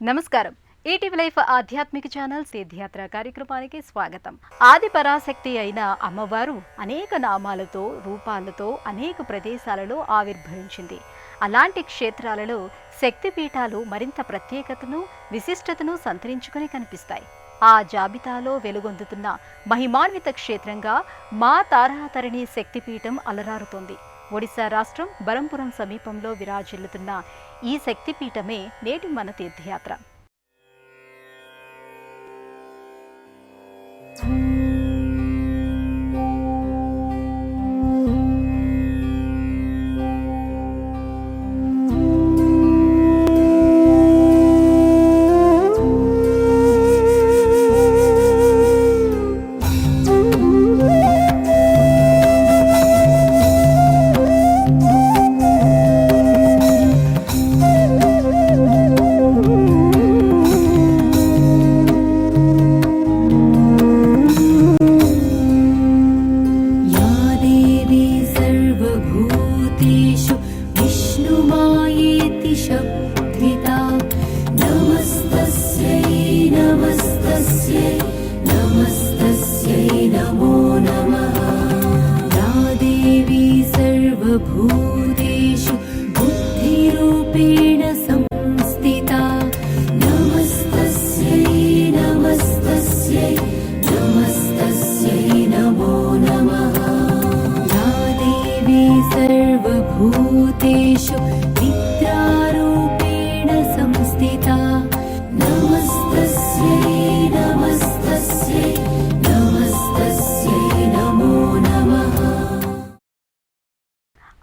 నమస్కారం. ETV life ఆధ్యాత్మిక channel తీర్థయాత్ర కార్యక్రమానికి స్వాగతం. ఆది పరాశక్తి అయిన అమ్మవారు అనేక నామాలతో, రూపాలతో అనేక ప్రదేశాలలో ఆవిర్భవించింది. అలాంటి క్షేత్రాలలో శక్తిపీఠాలు మరింత ప్రత్యేకతను, విశిష్టతను సంతరించుకుని కనిపిస్తాయి. ఆ జాబితాలో వెలుగొందుతున్న మహిమాన్విత క్షేత్రంగా మా తారాతరిణి శక్తిపీఠం అలరారుతోంది. ఒడిశా రాష్ట్రం బరంపురం సమీపంలో విరాజిల్లుతున్న ఈ శక్తిపీఠమే నేటి మన తీర్థయాత్ర.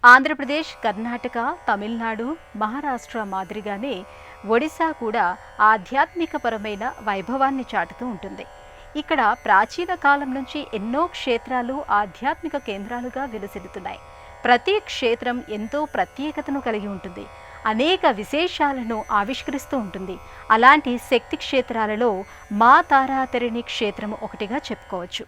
ఆంధ్రప్రదేశ్, కర్ణాటక, తమిళనాడు, మహారాష్ట్ర మాదిరిగానే ఒడిశా కూడా ఆధ్యాత్మికపరమైన వైభవాన్ని చాటుతూ ఉంటుంది. ఇక్కడ ప్రాచీన కాలం నుంచి ఎన్నో క్షేత్రాలు ఆధ్యాత్మిక కేంద్రాలుగా విలసిల్లుతున్నాయి. ప్రతి క్షేత్రం ఎంతో ప్రత్యేకతను కలిగి ఉంటుంది, అనేక విశేషాలను ఆవిష్కరిస్తూ ఉంటుంది. అలాంటి శక్తి క్షేత్రాలలో మా తారాతరిణి క్షేత్రం ఒకటిగా చెప్పుకోవచ్చు.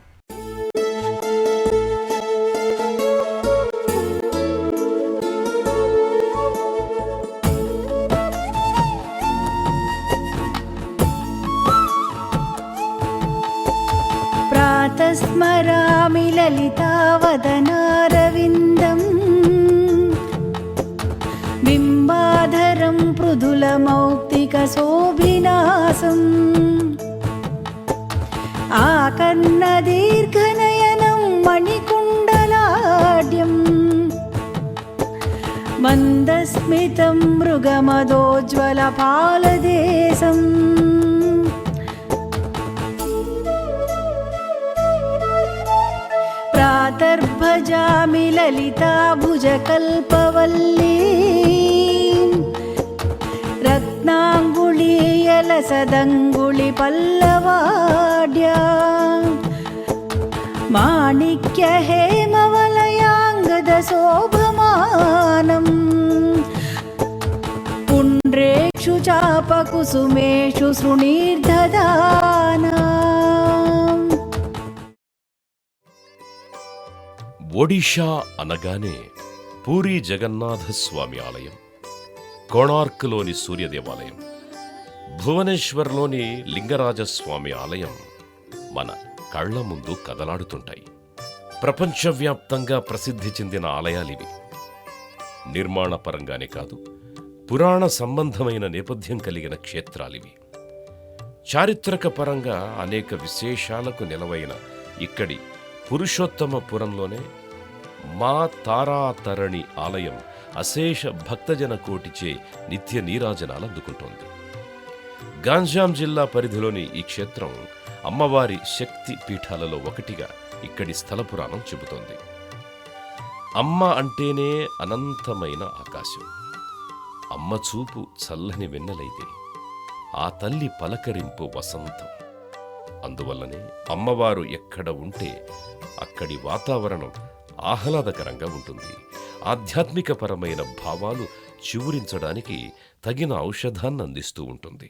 స్మరామి లలితావదనారవిందం బింబాధరం పృథులమౌక్తిక శోభినాసం ఆకర్ణదీర్ఘనయనం మణికుండలాఢ్యం మందస్మితం మృగమదోజ్వల పాలదేశం ప్రాతర్భజామి లలితాభుజకల్పవల్లీ రత్నాంగుళీయలసదంగుళి పల్లవాడ్యా మాణిక్య హేమవలయాంగద శోభమానం పుండ్రేక్షు చాపకుసుమేషు శృణీర్దదానా. ఒడిషా అనగానే పూరీ జగన్నాథ స్వామి ఆలయం, కోణార్క్లోని సూర్య దేవాలయం, భువనేశ్వర్లోని లింగరాజస్వామి ఆలయం మన కళ్ల ముందు కదలాడుతుంటాయి. ప్రపంచవ్యాప్తంగా ప్రసిద్ధి చెందిన ఆలయాలివి. నిర్మాణపరంగానే కాదు, పురాణ సంబంధమైన నేపథ్యం కలిగిన క్షేత్రాలివి. చారిత్రక పరంగా అనేక విశేషాలకు నిలవైన ఇక్కడి పురుషోత్తమపురంలోనే మా తారాతరణి ఆలయం అశేష భక్తజన కోటిచే నిత్య నీరాజనాలందుకుంటోంది. గాంజాం జిల్లా పరిధిలోని ఈ క్షేత్రం అమ్మవారి శక్తి పీఠాలలో ఒకటిగా ఇక్కడి స్థల పురాణం చెబుతోంది. అమ్మ అంటేనే అనంతమైన ఆకాశం. అమ్మ చూపు చల్లని వెన్నెలైతే ఆ తల్లి పలకరింపు వసంతం. అందువల్లనే అమ్మవారు ఎక్కడ ఉంటే అక్కడి వాతావరణం ఆహ్లాదకరంగా ఉంటుంది. ఆధ్యాత్మికపరమైన భావాలు చివురించడానికి తగిన ఔషధాన్ని అందిస్తూ ఉంటుంది.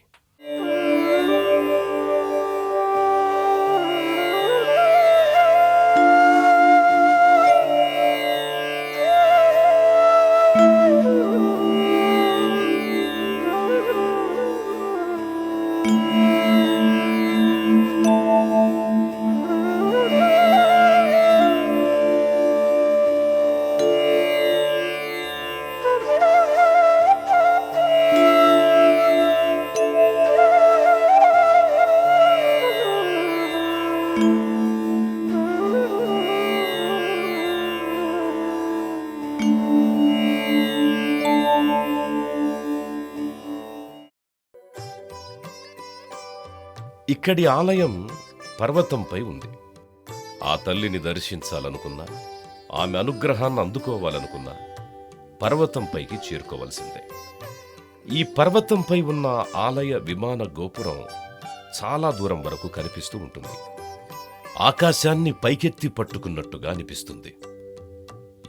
ఇక్కడి ఆలయం పర్వతంపై ఉంది. ఆ తల్లిని దర్శించాలనుకున్నా, ఆమె అనుగ్రహాన్ని అందుకోవాలనుకున్నా పర్వతంపైకి చేరుకోవలసిందే. ఈ పర్వతంపై ఉన్న ఆలయ విమాన గోపురం చాలా దూరం వరకు కనిపిస్తూ ఉంటుంది. ఆకాశాన్ని పైకెత్తి పట్టుకున్నట్టుగా అనిపిస్తుంది.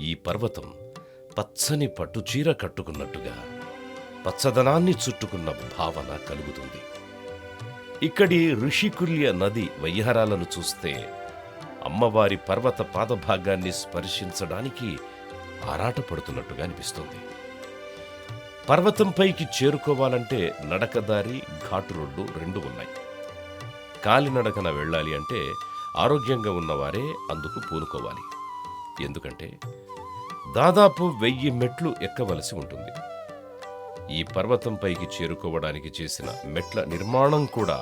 ఈ పర్వతం పచ్చని పట్టుచీర కట్టుకున్నట్టుగా పచ్చదనాన్ని చుట్టుకున్న భావన కలుగుతుంది. ఇక్కడి ఋషికుల్య నది వయ్యారాలను చూస్తే అమ్మవారి పర్వత పాదభాగాన్ని స్పర్శించడానికి ఆరాటపడుతున్నట్టుగా అనిపిస్తుంది. పర్వతంపైకి చేరుకోవాలంటే నడకదారి, ఘాటు రోడ్డు రెండు ఉన్నాయి. కాలినడకన వెళ్ళాలి అంటే ఆరోగ్యంగా ఉన్నవారే అందుకు పూనుకోవాలి. ఎందుకంటే దాదాపు 1000 మెట్లు ఎక్కవలసి ఉంటుంది. ఈ పర్వతంపైకి చేరుకోవడానికి చేసిన మెట్ల నిర్మాణం కూడా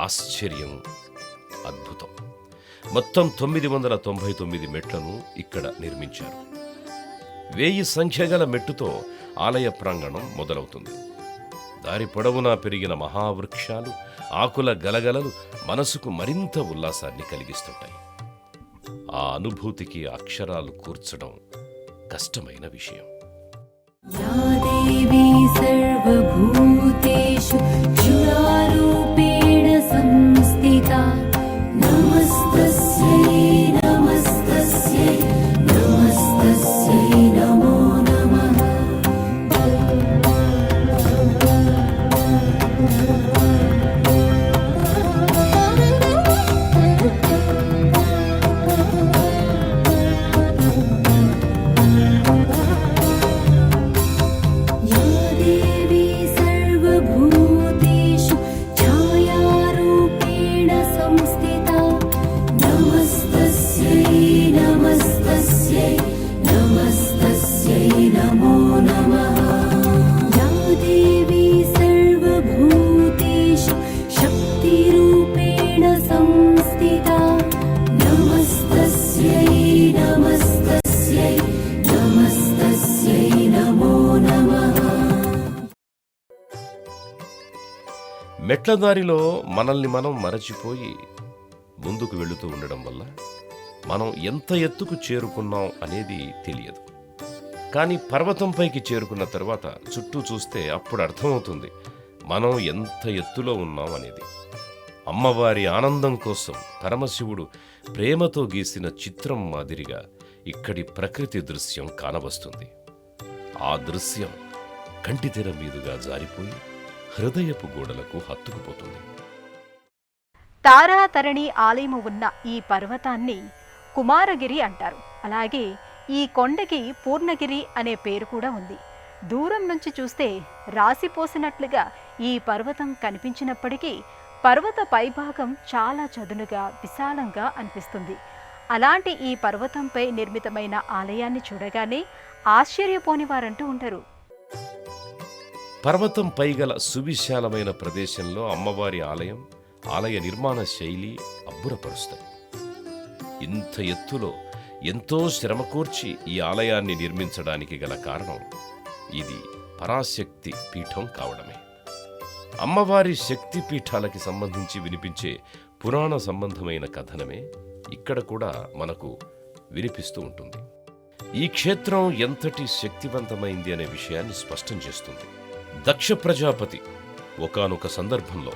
ఆశ్చర్యం, అద్భుతం. మొత్తం 999 మెట్లను ఇక్కడ నిర్మించారు. 1000 సంఖ్య గల మెట్టుతో ఆలయ ప్రాంగణం మొదలవుతుంది. దారి పొడవునా పెరిగిన మహావృక్షాలు, ఆకుల గలగలలు మనసుకు మరింత ఉల్లాసాన్ని కలిగిస్తుంటాయి. ఆ అనుభూతికి అక్షరాలు కూర్చడం కష్టమైన విషయం. या देवी सर्वभूतेषु क्षुरारूपेण संस्थिता नमस्तस्यै नमस्तस्यै नमस्तस्यै नमो नमः। మెట్లదారిలో మనల్ని మనం మరచిపోయి ముందుకు వెళుతూ ఉండడం వల్ల మనం ఎంత ఎత్తుకు చేరుకున్నాం అనేది తెలియదు. కానీ పర్వతంపైకి చేరుకున్న తర్వాత చుట్టూ చూస్తే అప్పుడు అర్థమవుతుంది మనం ఎంత ఎత్తులో ఉన్నాం అనేది. అమ్మవారి ఆనందం కోసం పరమశివుడు ప్రేమతో గీసిన చిత్రం మాదిరిగా ఇక్కడి ప్రకృతి దృశ్యం కానవస్తుంది. ఆ దృశ్యం కంటితెర మీదుగా జారిపోయి హృదయపు గోడలకు హత్తుకుపోతుంది. తారాతరణి ఆలయము ఉన్న ఈ పర్వతాన్ని కుమారగిరి అంటారు. అలాగే ఈ కొండకి పూర్ణగిరి అనే పేరు కూడా ఉంది. దూరం నుంచి చూస్తే రాసిపోసినట్లుగా ఈ పర్వతం కనిపించినప్పటికీ పర్వత పైభాగం చాలా చదునుగా, విశాలంగా అనిపిస్తుంది. అలాంటి ఈ పర్వతంపై నిర్మితమైన ఆలయాన్ని చూడగానే ఆశ్చర్యపోని వారంటూ ఉంటారు. పర్వతం పైగల సువిశాలమైన ప్రదేశంలో అమ్మవారి ఆలయం, ఆలయ నిర్మాణ శైలి అబ్బురపరుస్తాయి. ఇంత ఎత్తులో ఎంతో శ్రమకూర్చి ఈ ఆలయాన్ని నిర్మించడానికి గల కారణం ఇది పరాశక్తి పీఠం కావడమే. అమ్మవారి శక్తి పీఠాలకి సంబంధించి వినిపించే పురాణ సంబంధమైన కథనమే ఇక్కడ కూడా మనకు వినిపిస్తూ ఉంటుంది. ఈ క్షేత్రం ఎంతటి శక్తివంతమైంది అనే విషయాన్ని స్పష్టం చేస్తుంది. దక్ష ప్రజాపతి ఒకానొక సందర్భంలో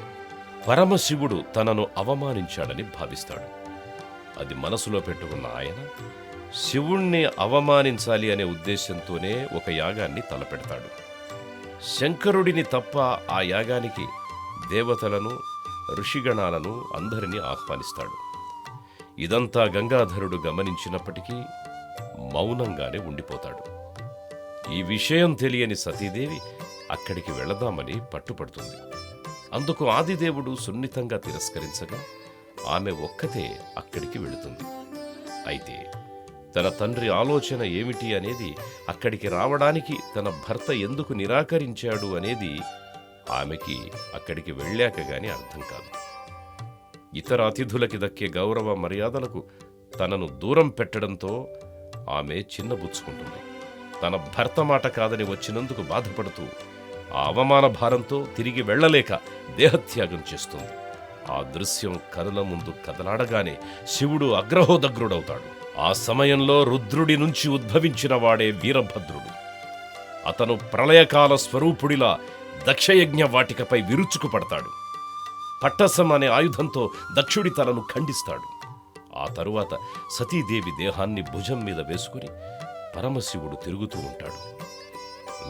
పరమశివుడు తనను అవమానించాడని భావిస్తాడు. అది మనసులో పెట్టుకున్న ఆయన శివుణ్ణి అవమానించాలి అనే ఉద్దేశంతోనే ఒక యాగాన్ని తలపెడతాడు. శంకరుడిని తప్ప ఆ యాగానికి దేవతలను, ఋషిగణాలను అందరినీ ఆహ్వానిస్తాడు. ఇదంతా గంగాధరుడు గమనించినప్పటికీ మౌనంగానే ఉండిపోతాడు. ఈ విషయం తెలియని సతీదేవి అక్కడికి వెళదామని పట్టుపడుతుంది. అందుకు ఆదిదేవుడు సున్నితంగా తిరస్కరించగా ఆమె ఒక్కతే అక్కడికి వెళుతుంది. అయితే తన తండ్రి ఆలోచన ఏమిటి అనేది, అక్కడికి రావడానికి తన భర్త ఎందుకు నిరాకరించాడు అనేది ఆమెకి అక్కడికి వెళ్ళాక గాని అర్థం కాదు. ఇతర అతిథులకి దక్కే గౌరవ మర్యాదలకు తనను దూరం పెట్టడంతో ఆమె చిన్నబుచ్చుకుంటుంది. తన భర్త మాట కాదని వచ్చినందుకు బాధపడుతూ ఆ అవమాన భారంతో తిరిగి వెళ్లలేక దేహత్యాగం చేస్తుంది. ఆ దృశ్యం కనుల ముందు కదలాడగానే శివుడు అగ్రహోదగ్రుడవుతాడు. ఆ సమయంలో రుద్రుడి నుంచి ఉద్భవించిన వాడే వీరభద్రుడు. అతను ప్రళయకాల స్వరూపుడిలా దక్షయజ్ఞ వాటికపై విరుచుకుపడతాడు. పట్టసం అనే ఆయుధంతో దక్షుడి తలను ఖండిస్తాడు. ఆ తరువాత సతీదేవి దేహాన్ని భుజం మీద వేసుకుని పరమశివుడు తిరుగుతూ ఉంటాడు.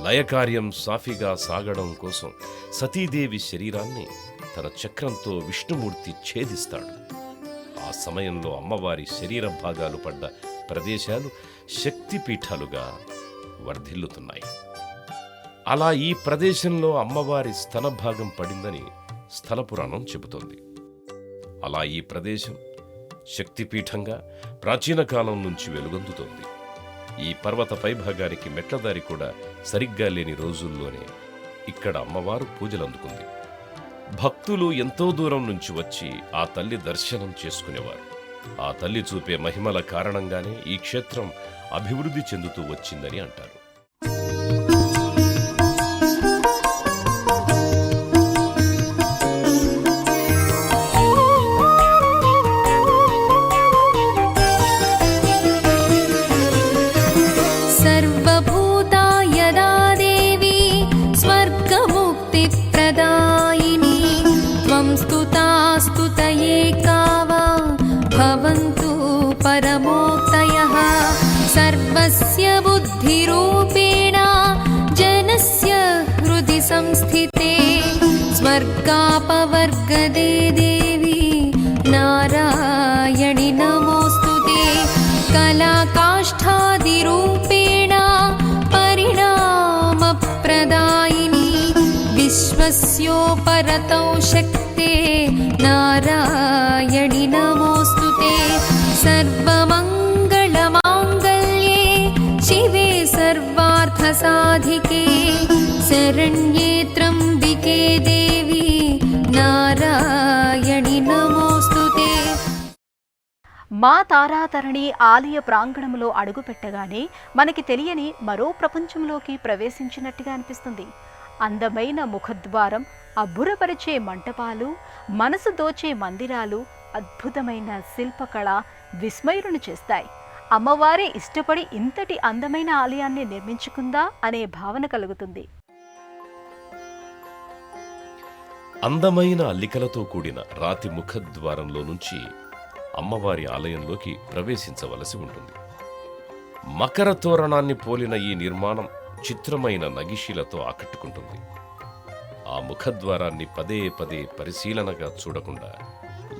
లయకార్యం సాఫీగా సాగడం కోసం సతీదేవి శరీరాన్ని తన చక్రంతో విష్ణుమూర్తి ఛేదిస్తాడు. ఆ సమయంలో అమ్మవారి శరీర భాగాలు పడ్డ ప్రదేశాలు శక్తిపీఠాలుగా వర్ధిల్లుతున్నాయి. అలా ఈ ప్రదేశంలో అమ్మవారి స్తన భాగం పడిందని స్థల పురాణం చెబుతోంది. అలా ఈ ప్రదేశం శక్తిపీఠంగా ప్రాచీన కాలం నుంచి వెలుగొందుతోంది. ఈ పర్వత పైభాగానికి మెట్లదారి కూడా సరిగ్గా లేని రోజుల్లోనే ఇక్కడ అమ్మవారు పూజలందుకుంది. భక్తులు ఎంతో దూరం నుంచి వచ్చి ఆ తల్లి దర్శనం చేసుకునేవారు. ఆ తల్లి చూపే మహిమల కారణంగానే ఈ క్షేత్రం అభివృద్ధి చెందుతూ వచ్చిందని అంటారు. सर्वभूता यदा देवी स्वर्गमुक्तिप्रदायिनी त्वं स्तुतास्तुतये का वा भवन्तु परमोक्तयः सर्वस्य बुद्धिरूपेण जनस्य हृदि संस्थिते स्वर्गापवर्गदे देवी नारायणि नमोऽस्तुते कलाकाष्ठादिरूपेण परिणामप्रदायिनी विश्वस्योपरतौ शक्ते नारायणि नमोऽस्तुते सर्वमङ्गलमाङ्गल्ये शिवे सर्वार्थसाधिके शरण्ये त्र्यम्बिके देवी नारायणि नमोऽस्तुते। మా తారాతరణి ఆలయ ప్రాంగణంలో అడుగుపెట్టగానే మనకి తెలియని మరో ప్రపంచంలోకి ప్రవేశించినట్టుగా అనిపిస్తుంది. అందమైన ముఖద్వారం, అబ్బురపరిచే మంటపాలు, మనసు దోచే మందిరాలు, అద్భుతమైన శిల్పకళ విస్మయులను చేస్తాయి. అమ్మవారే ఇష్టపడి ఇంతటి అందమైన ఆలయాన్ని నిర్మించుకుందా అనే భావన కలుగుతుంది. అందమైన అల్లికలతో కూడిన రాతి ముఖద్వారంలో నుంచి అమ్మవారి ఆలయంలోకి ప్రవేశించవలసి ఉంటుంది. మకర తోరణాన్ని పోలిన ఈ నిర్మాణం చిత్రమైన నగిషీలతో ఆకట్టుకుంటుంది. ఆ ముఖద్వారాన్ని పదే పదే పరిశీలనగా చూడకుండా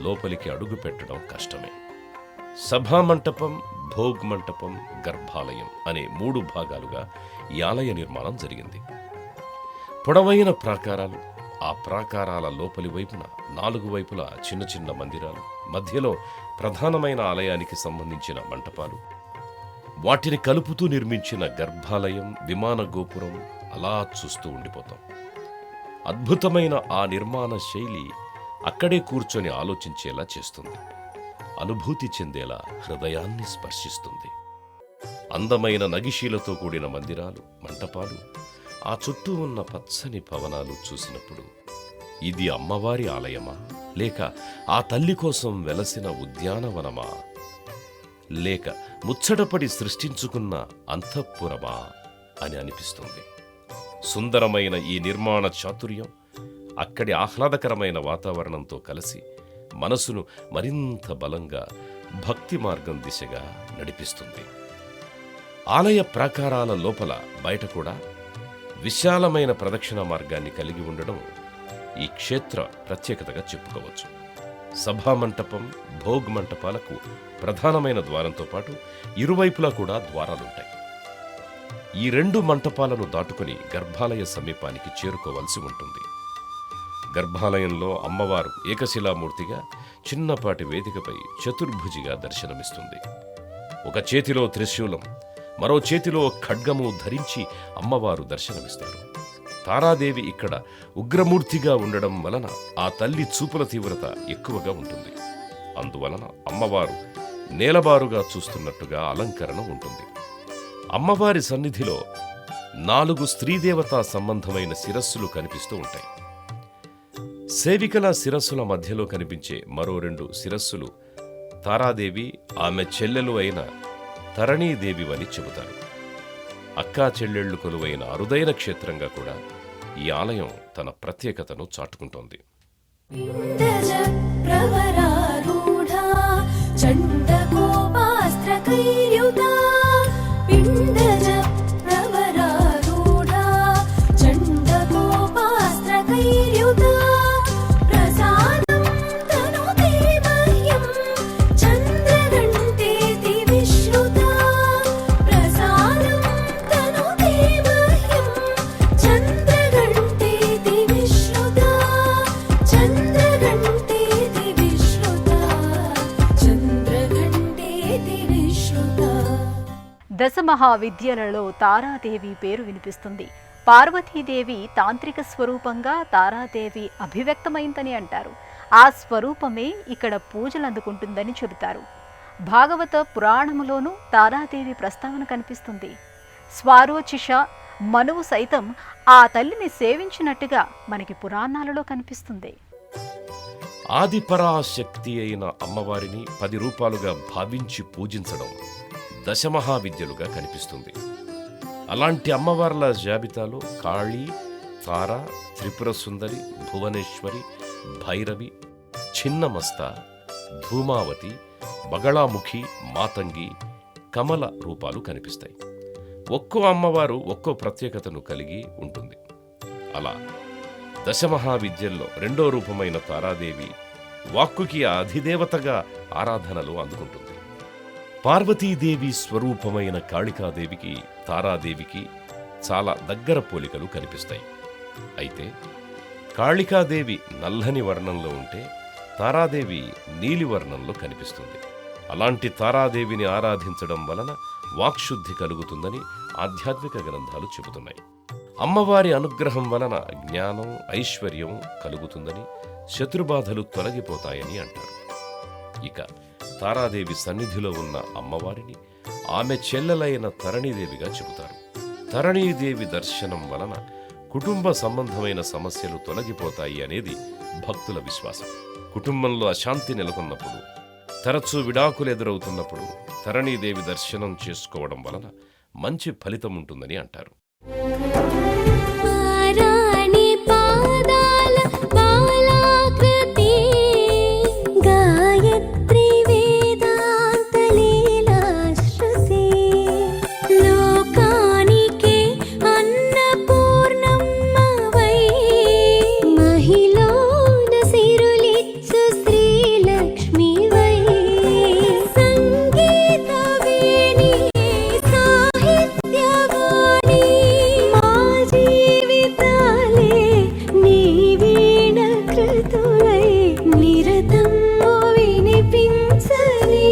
లోపలికి అడుగు పెట్టడం కష్టమే. సభామంటపం, భోగ్ మంటపం, గర్భాలయం అనే 3 భాగాలుగా ఈ ఆలయ నిర్మాణం జరిగింది. పొడవైన ప్రాకారాలు, ఆ ప్రాకారాల లోపలి వైపున 4 వైపులా చిన్న చిన్న మందిరాలు, మధ్యలో ప్రధానమైన ఆలయానికి సంబంధించిన మంటపాలు, వాటిని కలుపుతూ నిర్మించిన గర్భాలయం, విమాన గోపురం అలా చూస్తూ ఉండిపోతాం. అద్భుతమైన ఆ నిర్మాణ శైలి అక్కడే కూర్చొని ఆలోచించేలా చేస్తుంది. అనుభూతి చెందేలా హృదయాన్ని స్పర్శిస్తుంది. అందమైన నగిషీలతో కూడిన మందిరాలు, మంటపాలు, ఆ చుట్టూ ఉన్న పచ్చని భవనాలు చూసినప్పుడు ఇది అమ్మవారి ఆలయమా, లేక ఆ తల్లి కోసం వెలసిన ఉద్యానవనమా, లేక ముచ్చటపడి సృష్టించుకున్న అంతఃపురమా అని అనిపిస్తుంది. సుందరమైన ఈ నిర్మాణ చాతుర్యం అక్కడి ఆహ్లాదకరమైన వాతావరణంతో కలిసి మనసును మరింత బలంగా, భక్తి మార్గం దిశగా నడిపిస్తుంది. ఆలయ ప్రాకారాల లోపల బయట కూడా విశాలమైన ప్రదక్షిణ మార్గాన్ని కలిగి ఉండడం ఈ క్షేత్ర ప్రత్యేకతగా చెప్పుకోవచ్చు. సభామంటపం, భోగ్ మంటపాలకు ప్రధానమైన ద్వారంతో పాటు ఇరువైపులా కూడా ద్వారాలుంటాయి. ఈ 2 మంటపాలను దాటుకుని గర్భాలయ సమీపానికి చేరుకోవలసి ఉంటుంది. గర్భాలయంలో అమ్మవారు ఏకశిలామూర్తిగా చిన్నపాటి వేదికపై చతుర్భుజిగా దర్శనమిస్తుంది. ఒక చేతిలో త్రిశూలం, మరో చేతిలో ఖడ్గము ధరించి అమ్మవారు దర్శనమిస్తారు. తారాదేవి ఇక్కడ ఉగ్రమూర్తిగా ఉండడం వలన ఆ తల్లి చూపుల తీవ్రత ఎక్కువగా ఉంటుంది. అందువలన అమ్మవారు నేలబారుగా చూస్తున్నట్టుగా అలంకరణ ఉంటుంది. అమ్మవారి సన్నిధిలో 4 స్త్రీదేవతా సంబంధమైన శిరస్సులు కనిపిస్తూ ఉంటాయి. సేవికల శిరస్సుల మధ్యలో కనిపించే మరో 2 శిరస్సులు తారాదేవి, ఆమె చెల్లెలు అయిన తరణీదేవివని చెబుతారు. అక్కా చెల్లెళ్లు కొలువైన అరుదైన క్షేత్రంగా కూడా ఈ ఆలయం తన ప్రత్యేకతను చాటుకుంటోంది. पिण्डज प्रवरारूढा चण्डकोपास्त्रकैर्युता पिण्डज प्रवरारूढा चण्डकोपास्त्रकैर्युता प्रसादं तनुते मह्यं चन्द्रघण्टेति विश्रुता प्रसादं तनुते मह्यं चन्द्रघण्टेति विश्रुता चन्द्रघण्टेति विश्रुता चन्द्रघण्टेति विश्रुता దశమహావిద్యలలో తారాదేవి పేరు వినిపిస్తుంది. పార్వతీదేవి తాంత్రిక స్వరూపంగా తారాదేవి అభివ్యక్తమైందని అంటారు. ఆ స్వరూపమే ఇక్కడ పూజలు అందుకుంటుందని చెబుతారు. భాగవత పురాణములోనూ తారాదేవి ప్రస్తావన కనిపిస్తుంది. స్వారోచిష మనువు సైతం ఆ తల్లిని సేవించినట్టుగా మనకి పురాణాలలో కనిపిస్తుంది. ఆదిపరాశక్తి అయిన అమ్మవారిని 10 రూపాలుగా భావించి పూజించడం దశమహావిద్యలుగా కనిపిస్తుంది. అలాంటి అమ్మవార్ల జాబితాలో కాళీ, తార, త్రిపుర సుందరి, భువనేశ్వరి, భైరవి, చిన్నమస్త, ధూమావతి, బగళాముఖి, మాతంగి, కమల రూపాలు కనిపిస్తాయి. ఒక్కో అమ్మవారు ఒక్కో ప్రత్యేకతను కలిగి ఉంటుంది. అలా దశమహావిద్యల్లో 2వ రూపమైన తారాదేవి వాక్కుకి అధిదేవతగా ఆరాధనలు అందుకుంటుంది. పార్వతీదేవి స్వరూపమైన కాళికాదేవికి తారాదేవికి చాలా దగ్గర పోలికలు కనిపిస్తాయి. అయితే కాళికాదేవి నల్లని వర్ణంలో ఉంటే తారాదేవి నీలివర్ణంలో కనిపిస్తుంది. అలాంటి తారాదేవిని ఆరాధించడం వలన వాక్శుద్ధి కలుగుతుందని ఆధ్యాత్మిక గ్రంథాలు చెబుతున్నాయి. అమ్మవారి అనుగ్రహం వలన జ్ఞానం, ఐశ్వర్యం కలుగుతుందని, శత్రుబాధలు తొలగిపోతాయని అంటారు. ఇక తారాదేవి సన్నిధిలో ఉన్న అమ్మవారిని ఆమె చెల్లెలైన తరణీదేవిగా చెబుతారు. తరణీదేవి దర్శనం వలన కుటుంబ సంబంధమైన సమస్యలు తొలగిపోతాయి అనేది భక్తుల విశ్వాసం. కుటుంబంలో అశాంతి నెలకొన్నప్పుడు, తరచూ విడాకులు ఎదురవుతున్నప్పుడు తరణీదేవి దర్శనం చేసుకోవడం వలన మంచి ఫలితం ఉంటుందని అంటారు. రాణి పాదాల బాలాకృతి గాయత్రి వేదాంత లీలాశ్రుతి లోకానికే అన్నపూర్ణమ్మవై మహిళోన సిరులిచ్చు శ్రీలక్ష్మివై సంగీత వేణి సాహిత్యవాణి మా జీవితాలే నీ వీణ కృతులై నిరతము వినిపించని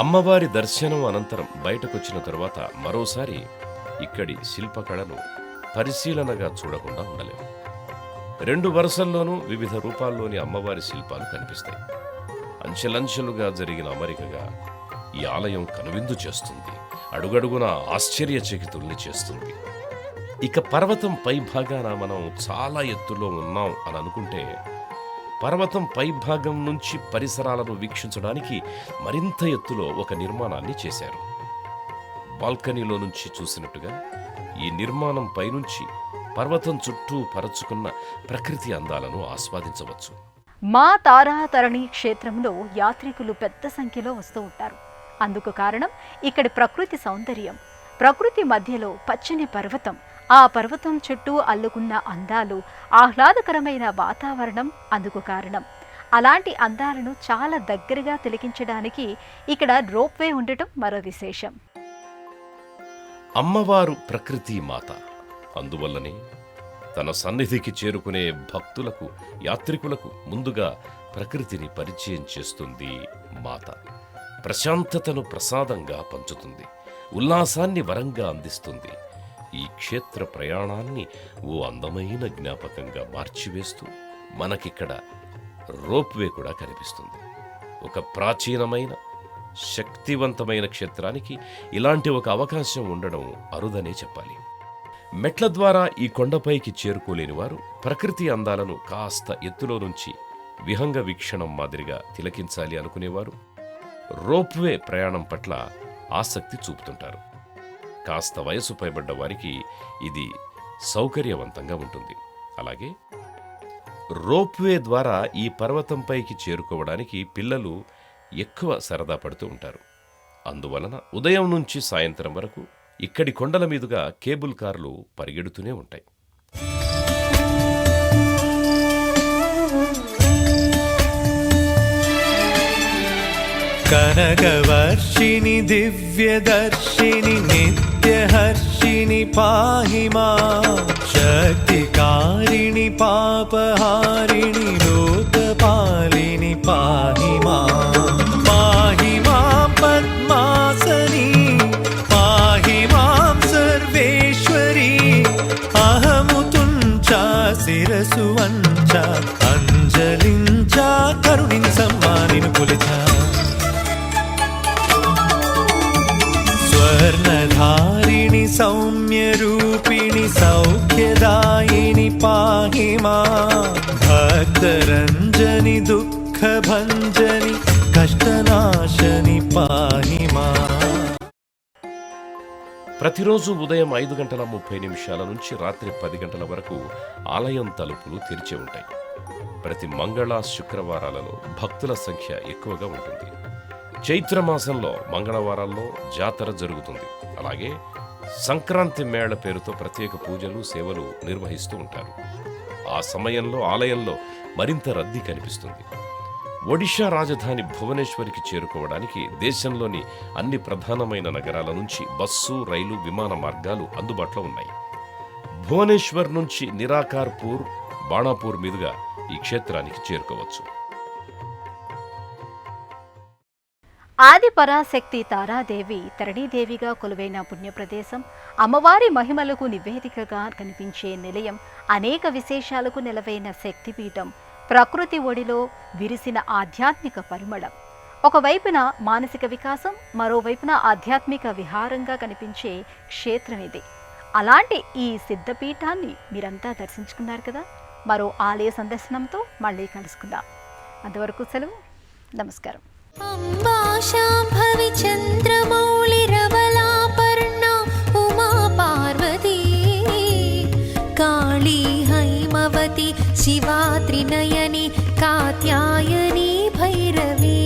అమ్మవారి దర్శనం అనంతరం బయటకొచ్చిన తరువాత మరోసారి ఇక్కడి శిల్పకళను పరిశీలనగా చూడకుండా ఉండలేము. 2 వరుసల్లోనూ వివిధ రూపాల్లోని అమ్మవారి శిల్పాలు కనిపిస్తాయి. అంచెలంచెలుగా జరిగిన అమరికగా ఈ ఆలయం కనువిందు చేస్తుంది. అడుగడుగున ఆశ్చర్యచకితుల్ని చేస్తుంది. ఇక పర్వతం పైభాగాన మనం చాలా ఎత్తులో ఉన్నాం అని అనుకుంటే, పర్వతం పైభాగం నుంచి పరిసరాలను వీక్షించడానికి మరింత ఎత్తులో ఒక నిర్మాణాన్ని చేశారు. బాల్కనీలో నుంచి చూసినట్టుగా ఈ నిర్మాణం పైనుంచి పర్వతం చుట్టూ పరచుకున్న ప్రకృతి అందాలను ఆస్వాదించవచ్చు. మా తారాతరణి క్షేత్రంలో యాత్రికులు పెద్ద సంఖ్యలో వస్తూ ఉంటారు. అందుకు కారణం ఇక్కడి ప్రకృతి సౌందర్యం. ప్రకృతి మధ్యలో పచ్చని పర్వతం, ఆ పర్వతం చుట్టూ అల్లుకున్న అందాలు, ఆహ్లాదకరమైన వాతావరణం అందుకు కారణం. అలాంటి అందాలను చాలా దగ్గరగా తిలకించడానికి ఇక్కడ రోప్వే ఉండటం మరో విశేషం. అమ్మవారు ప్రకృతి మాత. అందువల్లనే తన సన్నిధికి చేరుకునే భక్తులకు, యాత్రికులకు ముందుగా ప్రకృతిని పరిచయం చేస్తుంది మాత. ప్రశాంతతను ప్రసాదంగా పంచుతుంది, ఉల్లాసాన్ని వరంగా అందిస్తుంది. ఈ క్షేత్ర ప్రయాణాన్ని ఓ అందమైన జ్ఞాపకంగా మార్చివేస్తూ మనకిక్కడ రోప్వే కూడా కనిపిస్తుంది. ఒక ప్రాచీనమైన శక్తివంతమైన క్షేత్రానికి ఇలాంటి ఒక అవకాశం ఉండడం అరుదనే చెప్పాలి. మెట్ల ద్వారా ఈ కొండపైకి చేరుకోలేని వారు ప్రకృతి అందాలను కాస్త ఎత్తులో నుంచి విహంగ వీక్షణం మాదిరిగా తిలకించాలి అనుకునేవారు రోప్వే ప్రయాణం పట్ల ఆసక్తి చూపుతుంటారు. కాస్త వయసు పైబడ్డ వారికి ఇది సౌకర్యవంతంగా ఉంటుంది. అలాగే రోప్వే ద్వారా ఈ పర్వతంపైకి చేరుకోవడానికి పిల్లలు ఎక్కువ సరదా పడుతూ ఉంటారు. అందువలన ఉదయం నుంచి సాయంత్రం వరకు ఇక్కడి కొండల మీదుగా కేబుల్ కార్లు పరిగెడుతూనే ఉంటాయి. కనకవర్షిణి దివ్యదర్శిని నిత్యహర్షిణి పాహి మాం, శక్తికారిణి పాపహారిణి లోకపాలిని పాహి మాం. పాహి మాం పద్మాసని, పాహి మాం సర్వేశ్వరి, అహముతుంచా శిరసు వంచ, అంజలించా కరుణించమ్మా నిన్ను కొలిచా. స్వర్ణధారిణి సౌమ్యరూపిణి సౌఖ్యదాయిని పాహి మాం, భక్తరంజని దుఃఖభంజని కష్టనాశని పాహి మాం. ప్రతిరోజు ఉదయం 5:30 నుంచి రాత్రి 10 వరకు ఆలయం తలుపులు తెరిచి ఉంటాయి. ప్రతి మంగళ, శుక్రవారాలలో భక్తుల సంఖ్య ఎక్కువగా ఉంటుంది. చైత్రమాసంలో మంగళవారాల్లో జాతర జరుగుతుంది. అలాగే సంక్రాంతి మేళ పేరుతో ప్రత్యేక పూజలు, సేవలు నిర్వహిస్తూ ఉంటారు. ఆ సమయంలో ఆలయంలో మరింత రద్దీ కనిపిస్తుంది. ఒడిషా రాజధాని భువనేశ్వర్కి చేరుకోవడానికి దేశంలోని అన్ని ప్రధానమైన నగరాల నుంచి బస్సు, రైలు, విమాన మార్గాలు అందుబాటులో ఉన్నాయి. భువనేశ్వర్ నుంచి నిరాకార్పూర్, బాణాపూర్ మీదుగా ఈ క్షేత్రానికి చేరుకోవచ్చు. ఆది పరాశక్తి తారాదేవి తరణీదేవిగా కొలువైన పుణ్యప్రదేశం, అమ్మవారి మహిమలకు నివేదికగా కనిపించే నిలయం, అనేక విశేషాలకు నెలవైన శక్తిపీఠం, ప్రకృతి ఒడిలో విరిసిన ఆధ్యాత్మిక పరిమళం. ఒకవైపున మానసిక వికాసం, మరోవైపున ఆధ్యాత్మిక విహారంగా కనిపించే క్షేత్రం ఇది. అలాంటి ఈ సిద్ధపీఠాన్ని మీరంతా దర్శించుకున్నారు కదా. మరో ఆలయ సందర్శనంతో మళ్ళీ కలుసుకుందాం. అంతవరకు సెలవు. నమస్కారం. अम्बा शाम्भवी चन्द्रमौळिरवलापर्णा उमा पार्वती, काली हैमवती शिवा त्रिनयनी कात्यायनी भैरवी,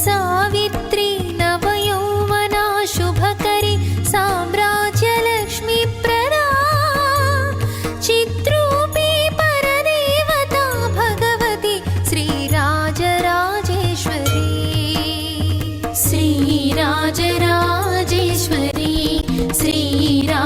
सावित्री नवयौवना शुभकरी साम्राज्यलक्ष्मी प्रदा, चित्रूपी परदेवता भगवती श्रीराजराजेश्वरी, श्रीराजराजेश्वरी, श्रीराजराजेश्वरी.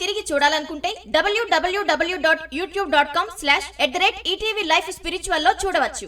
తిరిగి చూడాలనుకుంటే www.youtube.com/@ETVLifeSpiritual లో చూడవచ్చు.